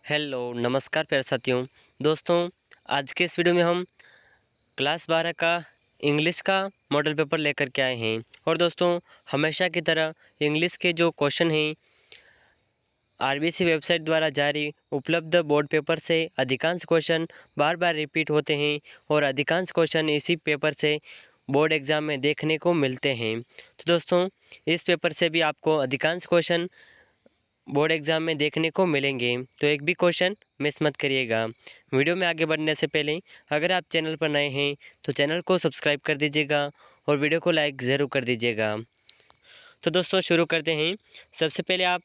Hello नमस्कार प्यारे साथियों। दोस्तों, आज के इस वीडियो में हम क्लास 12 का इंग्लिश का मॉडल पेपर लेकर के आए हैं। और दोस्तों, हमेशा की तरह इंग्लिश के जो क्वेश्चन हैं आरबीसी वेबसाइट द्वारा जारी उपलब्ध बोर्ड पेपर से अधिकांश क्वेश्चन बार बार रिपीट होते हैं और अधिकांश क्वेश्चन इसी पेपर से बोर्ड एग्ज़ाम में देखने को मिलते हैं। तो दोस्तों, इस पेपर से भी आपको अधिकांश क्वेश्चन बोर्ड एग्ज़ाम में देखने को मिलेंगे, तो एक भी क्वेश्चन मिस मत करिएगा। वीडियो में आगे बढ़ने से पहले अगर आप चैनल पर नए हैं तो चैनल को सब्सक्राइब कर दीजिएगा और वीडियो को लाइक ज़रूर कर दीजिएगा। तो दोस्तों, शुरू करते हैं। सबसे पहले आप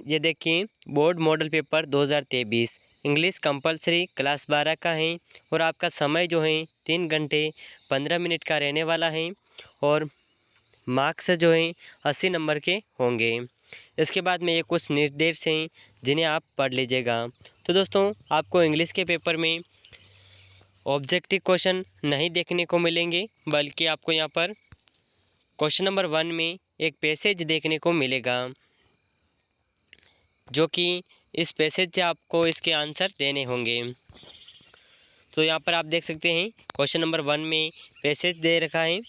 ये देखिए, board model paper 2023 English compulsory class 12 का है और आपका समय जो है 3 घंटे 15 मिनट का रहने वाला है और मार्क्स जो हैं 80 नंबर के होंगे। इसके बाद में ये कुछ निर्देश हैं जिन्हें आप पढ़ लीजिएगा। तो दोस्तों, आपको इंग्लिश के पेपर में ऑब्जेक्टिव क्वेश्चन नहीं देखने को मिलेंगे, बल्कि आपको यहाँ पर क्वेश्चन नंबर 1 में एक पैसेज देखने को मिलेगा, जो कि इस पैसेज से आपको इसके आंसर देने होंगे। तो यहाँ पर आप देख सकते हैं क्वेश्चन नंबर 1 में पैसेज दे रखा है।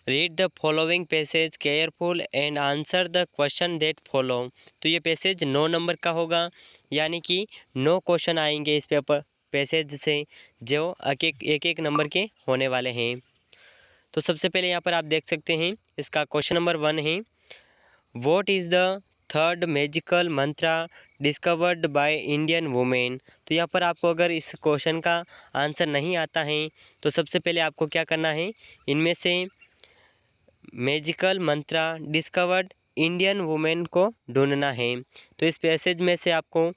Read the following passage careful and answer the question that follow. तो ये पैसेज 9 नंबर का होगा, यानी कि 9 क्वेश्चन आएंगे इस पेपर पैसेज से, जो एक एक नंबर के होने वाले हैं। तो सबसे पहले यहाँ पर आप देख सकते हैं इसका क्वेश्चन नंबर 1 है, what is the third magical Mantra discovered by Indian women. तो यहाँ पर आपको अगर इस क्वेश्चन का आंसर नहीं आता है तो सबसे पहले आपको क्या करना है, इनमें से मैजिकल मंत्रा डिस्कवर्ड इंडियन वुमेन को ढूंढना है। तो इस पैसेज में से आपको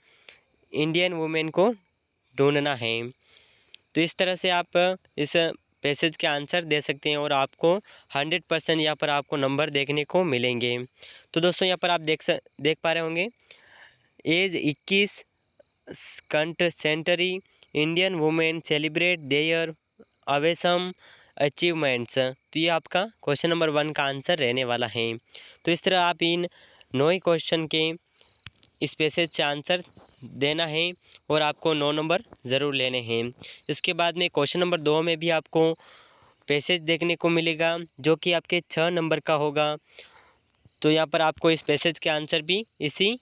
इंडियन वुमेन को ढूंढना है। तो इस तरह से आप इस पैसेज के आंसर दे सकते हैं और आपको 100% यहाँ पर आपको नंबर देखने को मिलेंगे। तो दोस्तों, यहाँ पर आप देख पा रहे होंगे, एज 21 कंट century Indian women celebrate their awesome achievements. तो ये आपका क्वेश्चन नंबर 1 का आंसर रहने वाला है। तो इस तरह आप इन 9 क्वेश्चन के इस पैसेज से आंसर देना है और आपको 9 नंबर ज़रूर लेने हैं। इसके बाद में क्वेश्चन नंबर 2 में भी आपको पैसेज देखने को मिलेगा, जो कि आपके 6 नंबर का होगा। तो यहाँ पर आपको इस पैसेज के आंसर भी इसी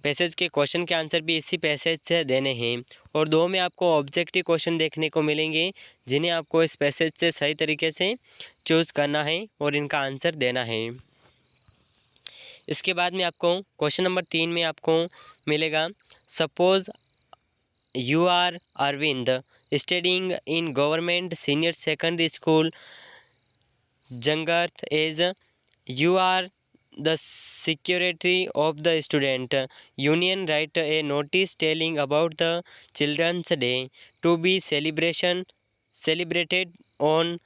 पैसेज के क्वेश्चन के आंसर भी इसी पैसेज से देने हैं। और 2 में आपको ऑब्जेक्टिव क्वेश्चन देखने को मिलेंगे, जिन्हें आपको इस पैसेज से सही तरीके से चूज़ करना है और इनका आंसर देना है। इसके बाद में आपको क्वेश्चन नंबर 3 में आपको मिलेगा, suppose you are Arvind studying in government senior secondary school जंगर्थ as you are the secretary of the student union write a notice telling about the children's day to be celebrated on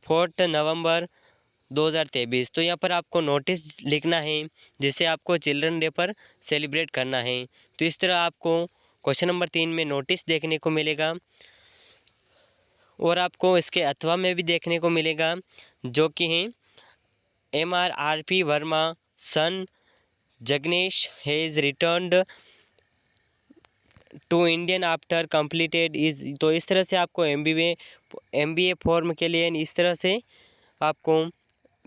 4th नवंबर 2023। तो यहाँ पर आपको notice लिखना है जिसे आपको children day पर सेलिब्रेट करना है। तो इस तरह आपको क्वेश्चन नंबर 3 में नोटिस देखने को मिलेगा और आपको इसके अथवा में भी देखने को मिलेगा, जो कि हैं MRRP Verma son Jagnesh has returned to Indian after completed is. तो इस तरह से आपको MBA फॉर्म के लिए इस तरह से आपको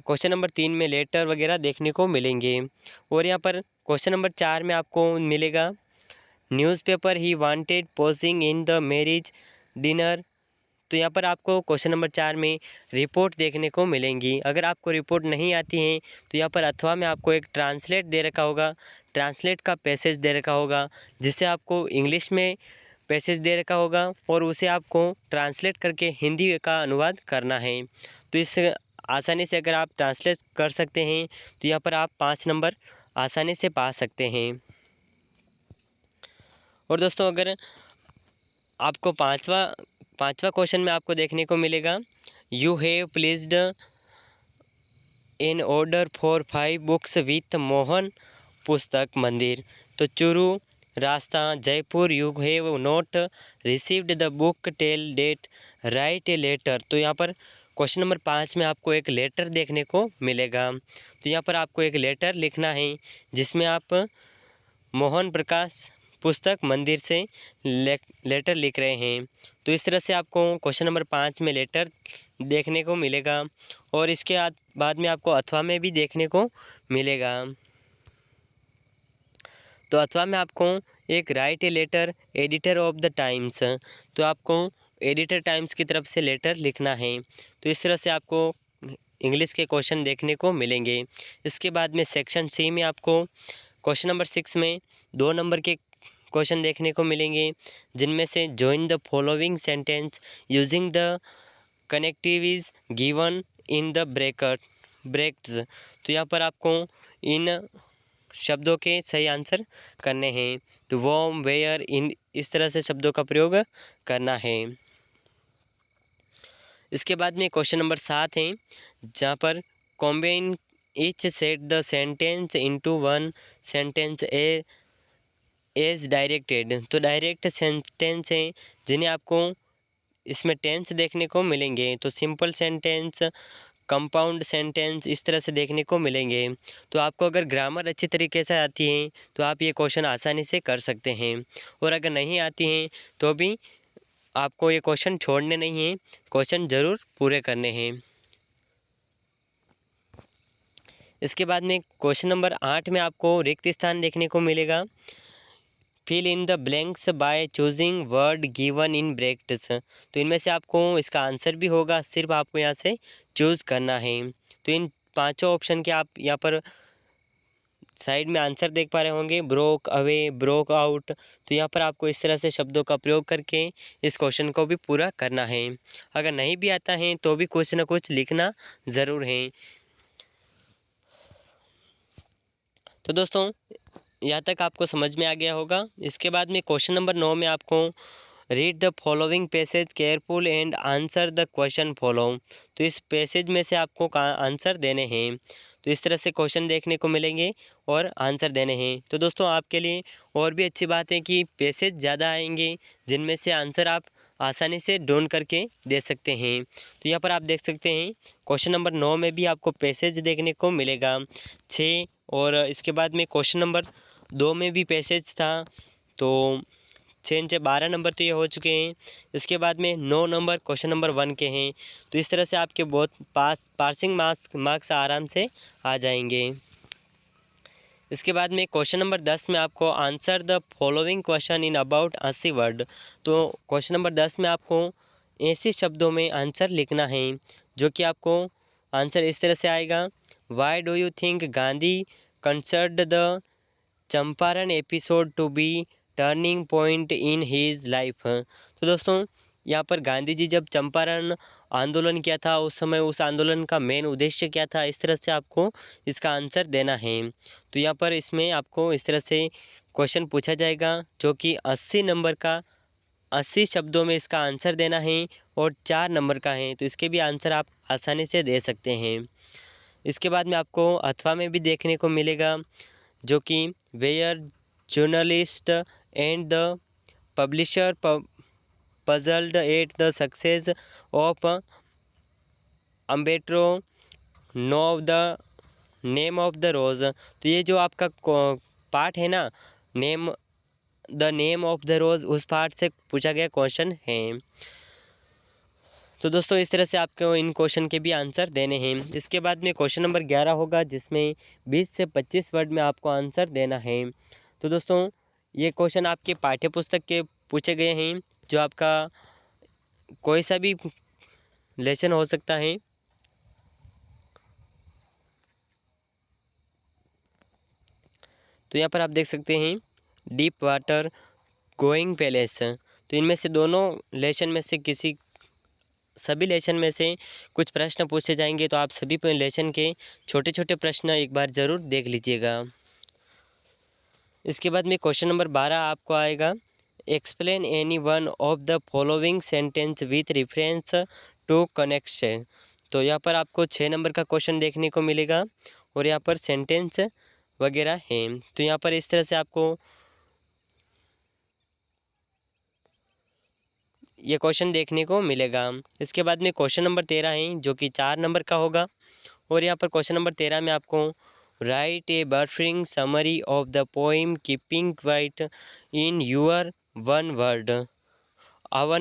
क्वेश्चन नंबर 3 में लेटर वगैरह देखने को मिलेंगे। और यहाँ पर क्वेश्चन नंबर 4 में आपको मिलेगा, newspaper he wanted posing in the marriage dinner. तो यहाँ पर आपको क्वेश्चन नंबर 4 में रिपोर्ट देखने को मिलेंगी। अगर आपको रिपोर्ट नहीं आती है तो यहाँ पर अथवा में आपको एक ट्रांसलेट दे रखा होगा, ट्रांसलेट का पैसेज दे रखा होगा, जिससे आपको इंग्लिश में पैसेज दे रखा होगा और उसे आपको ट्रांसलेट करके हिंदी का अनुवाद करना है। तो इस आसानी से अगर आप ट्रांसलेट कर सकते हैं तो यहाँ पर आप 5 नंबर आसानी से पा सकते हैं। और दोस्तों, अगर आपको पाँचवा क्वेश्चन में आपको देखने को मिलेगा, you have placed in order for 5 books with Mohan Pustak Mandir. तो Churu Rasta Jaipur you have not received the book till date write a letter. तो यहाँ पर क्वेश्चन नंबर 5 में आपको एक लेटर देखने को मिलेगा। तो यहाँ पर आपको एक लेटर लिखना है जिसमें आप मोहन प्रकाश पुस्तक मंदिर से लेटर लिख रहे हैं। तो इस तरह से आपको क्वेश्चन नंबर 5 में लेटर देखने को मिलेगा और इसके बाद में आपको अथवा में भी देखने को मिलेगा। तो अथवा में आपको एक write a letter editor of the Times, तो आपको एडिटर टाइम्स की तरफ से लेटर लिखना है। तो इस तरह से आपको इंग्लिश के क्वेश्चन देखने को मिलेंगे। इसके बाद में सेक्शन सी में आपको क्वेश्चन नंबर 6 में 2 नंबर के क्वेश्चन देखने को मिलेंगे, जिनमें से join the following sentence using the connectives given in the brackets. तो यहाँ पर आपको इन शब्दों के सही आंसर करने हैं। तो वॉर्म, वेयर, इन, इस तरह से शब्दों का प्रयोग करना है। इसके बाद में क्वेश्चन नंबर 7 है, जहाँ पर combine each set the sentence into one sentence as directed. तो डायरेक्ट सेंटेंस हैं जिन्हें आपको इसमें टेंस देखने को मिलेंगे। तो सिंपल सेंटेंस, कंपाउंड सेंटेंस, इस तरह से देखने को मिलेंगे। तो आपको अगर ग्रामर अच्छी तरीके से आती है तो आप ये क्वेश्चन आसानी से कर सकते हैं, और अगर नहीं आती हैं तो भी आपको ये क्वेश्चन छोड़ने नहीं हैं, क्वेश्चन ज़रूर पूरे करने हैं। इसके बाद में क्वेश्चन नंबर 8 में आपको रिक्त स्थान देखने को मिलेगा। Fill in the blanks by choosing word given in brackets. तो इनमें से आपको इसका आंसर भी होगा, सिर्फ आपको यहाँ से चूज़ करना है। तो इन पांचों ऑप्शन के आप यहाँ पर साइड में आंसर देख पा रहे होंगे, ब्रोक अवे, ब्रोक आउट। तो यहाँ पर आपको इस तरह से शब्दों का प्रयोग करके इस क्वेश्चन को भी पूरा करना है। अगर नहीं भी आता है तो भी कुछ ना कुछ लिखना ज़रूर है। तो दोस्तों यहाँ तक आपको समझ में आ गया होगा। इसके बाद में क्वेश्चन नंबर 9 में आपको read the following passage careful and answer the question follow. तो इस पैसेज में से आपको आंसर देने हैं। तो इस तरह से क्वेश्चन देखने को मिलेंगे और आंसर देने हैं। तो दोस्तों आपके लिए और भी अच्छी बात है कि पैसेज ज़्यादा आएंगे, जिनमें से आंसर आप आसानी से ढूंढ करके दे सकते हैं। तो यहाँ पर आप देख सकते हैं क्वेश्चन नंबर 9 में भी आपको पैसेज देखने को मिलेगा 6, और इसके बाद में क्वेश्चन नंबर 2 में भी पैसेज था। तो 6 से 12 नंबर तो ये हो चुके हैं। इसके बाद में 9 नंबर क्वेश्चन नंबर 1 के हैं। तो इस तरह से आपके बहुत पासिंग मार्क्स आराम से आ जाएंगे। इसके बाद में क्वेश्चन नंबर 10 में आपको answer the following question in about 80 word. तो क्वेश्चन नंबर 10 में आपको 80 शब्दों में आंसर लिखना है, जो कि आपको आंसर इस तरह से आएगा। Why do you think Gandhi considered the Champaran episode to be turning point in his life. तो दोस्तों यहाँ पर गांधी जी जब चंपारण आंदोलन किया था, उस समय उस आंदोलन का मेन उद्देश्य क्या था, इस तरह से आपको इसका आंसर देना है। तो यहाँ पर इसमें आपको इस तरह से क्वेश्चन पूछा जाएगा, जो कि 80 नंबर का 80 शब्दों में इसका आंसर देना है और 4 नंबर का है। तो इसके भी आंसर आप आसानी से दे सकते हैं। इसके बाद में आपको अथवा में भी देखने को मिलेगा, जो कि were journalist and the publisher puzzled at the success of Umberto no of the name of the rose. तो ये जो आपका पार्ट है ना, नेम ऑफ द रोज़, उस पार्ट से पूछा गया क्वेश्चन है। तो दोस्तों इस तरह से आपको इन क्वेश्चन के भी आंसर देने हैं। इसके बाद में क्वेश्चन नंबर 11 होगा, जिसमें 20 से 25 वर्ड में आपको आंसर देना है। तो दोस्तों ये क्वेश्चन आपके पाठ्य पुस्तक के पूछे गए हैं, जो आपका कोई सा भी लेसन हो सकता है। तो यहाँ पर आप देख सकते हैं डीप वाटर, गोइंग पैलेस। तो इनमें से दोनों लेसन में से सभी लेसन में से कुछ प्रश्न पूछे जाएंगे। तो आप सभी लेसन के छोटे छोटे प्रश्न एक बार ज़रूर देख लीजिएगा। इसके बाद में क्वेश्चन नंबर 12 आपको आएगा, explain any one of the following sentence with reference to connection. तो यहाँ पर आपको 6 नंबर का क्वेश्चन देखने को मिलेगा और यहाँ पर सेंटेंस वगैरह हैं। तो यहाँ पर इस तरह से आपको ये क्वेश्चन देखने को मिलेगा। इसके बाद में क्वेश्चन नंबर 13 है, जो कि 4 नंबर का होगा, और यहाँ पर क्वेश्चन नंबर 13 में आपको write a briefing summary of the poem keeping quite in your own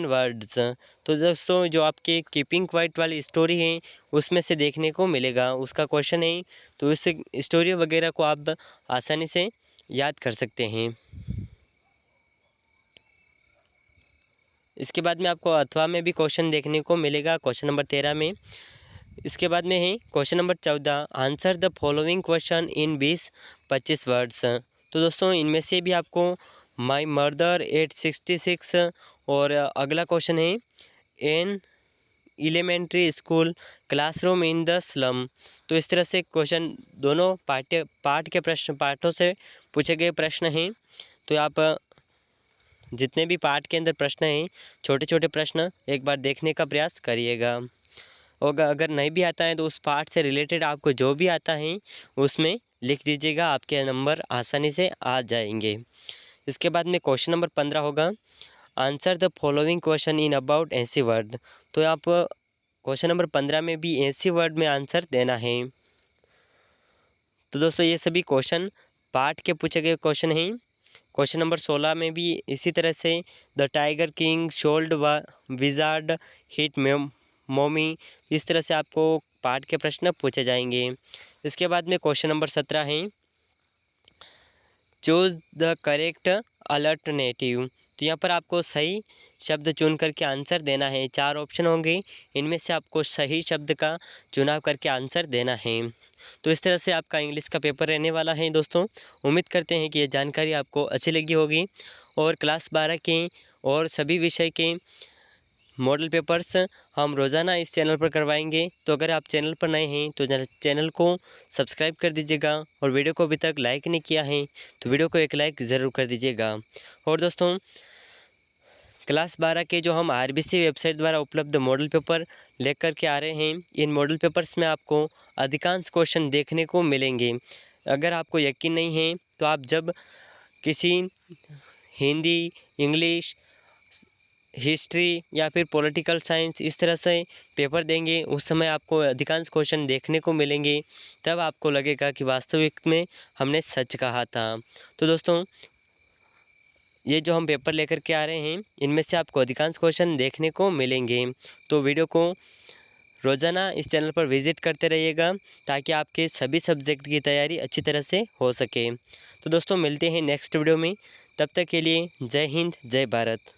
words. तो दोस्तों जो आपके कीपिंग क्वाइट वाली स्टोरी है उसमें से देखने को मिलेगा, उसका क्वेश्चन है। तो इस स्टोरी वगैरह को आप आसानी से याद कर सकते हैं। इसके बाद में आपको अथवा में भी क्वेश्चन देखने को मिलेगा, क्वेश्चन नंबर 13 में। इसके बाद में है question number 14, answer the following question in 20-25 words. तो दोस्तों इनमें से भी आपको माई मर्दर 866 और अगला क्वेश्चन है an elementary school classroom in the slum. तो इस तरह से क्वेश्चन दोनों पाठों से पूछे गए प्रश्न हैं। तो आप जितने भी पाठ के अंदर प्रश्न हैं, छोटे छोटे प्रश्न एक बार देखने का प्रयास करिएगा। और अगर नहीं भी आता है तो उस पाठ से रिलेटेड आपको जो भी आता है उसमें लिख दीजिएगा, आपके नंबर आसानी से आ जाएंगे। इसके बाद में क्वेश्चन नंबर 15 होगा, answer the following question in about 80 word. तो आप क्वेश्चन नंबर 15 में भी 80 वर्ड में आंसर देना है। तो दोस्तों ये सभी क्वेश्चन पाठ के पूछे गए क्वेश्चन हैं। क्वेश्चन नंबर 16 में भी इसी तरह से the tiger king should wizard hit mommy, इस तरह से आपको पाठ के प्रश्न पूछे जाएंगे। इसके बाद में क्वेश्चन नंबर 17 है चूज़ द करेक्ट अल्टरनेटिव। तो यहाँ पर आपको सही शब्द चुन करके आंसर देना है। 4 ऑप्शन होंगे, इनमें से आपको सही शब्द का चुनाव करके आंसर देना है। तो इस तरह से आपका इंग्लिश का पेपर रहने वाला है दोस्तों। उम्मीद करते हैं कि ये जानकारी आपको अच्छी लगी होगी। और क्लास 12 के और सभी विषय के मॉडल पेपर्स हम रोज़ाना इस चैनल पर करवाएंगे। तो अगर आप चैनल पर नए हैं तो चैनल को सब्सक्राइब कर दीजिएगा, और वीडियो को अभी तक लाइक नहीं किया है तो वीडियो को एक लाइक ज़रूर कर दीजिएगा। और दोस्तों क्लास 12 के जो हम आरबीसी वेबसाइट द्वारा उपलब्ध मॉडल पेपर लेकर के आ रहे हैं, इन मॉडल पेपर्स में आपको अधिकांश क्वेश्चन देखने को मिलेंगे। अगर आपको यकीन नहीं है तो आप जब किसी हिंदी, इंग्लिश, हिस्ट्री या फिर पॉलिटिकल साइंस इस तरह से पेपर देंगे, उस समय आपको अधिकांश क्वेश्चन देखने को मिलेंगे। तब आपको लगेगा कि वास्तविक में हमने सच कहा था। तो दोस्तों ये जो हम पेपर लेकर के आ रहे हैं इनमें से आपको अधिकांश क्वेश्चन देखने को मिलेंगे। तो वीडियो को रोज़ाना इस चैनल पर विज़िट करते रहिएगा ताकि आपके सभी सब्जेक्ट की तैयारी अच्छी तरह से हो सके। तो दोस्तों मिलते हैं नेक्स्ट वीडियो में, तब तक के लिए जय हिंद, जय भारत।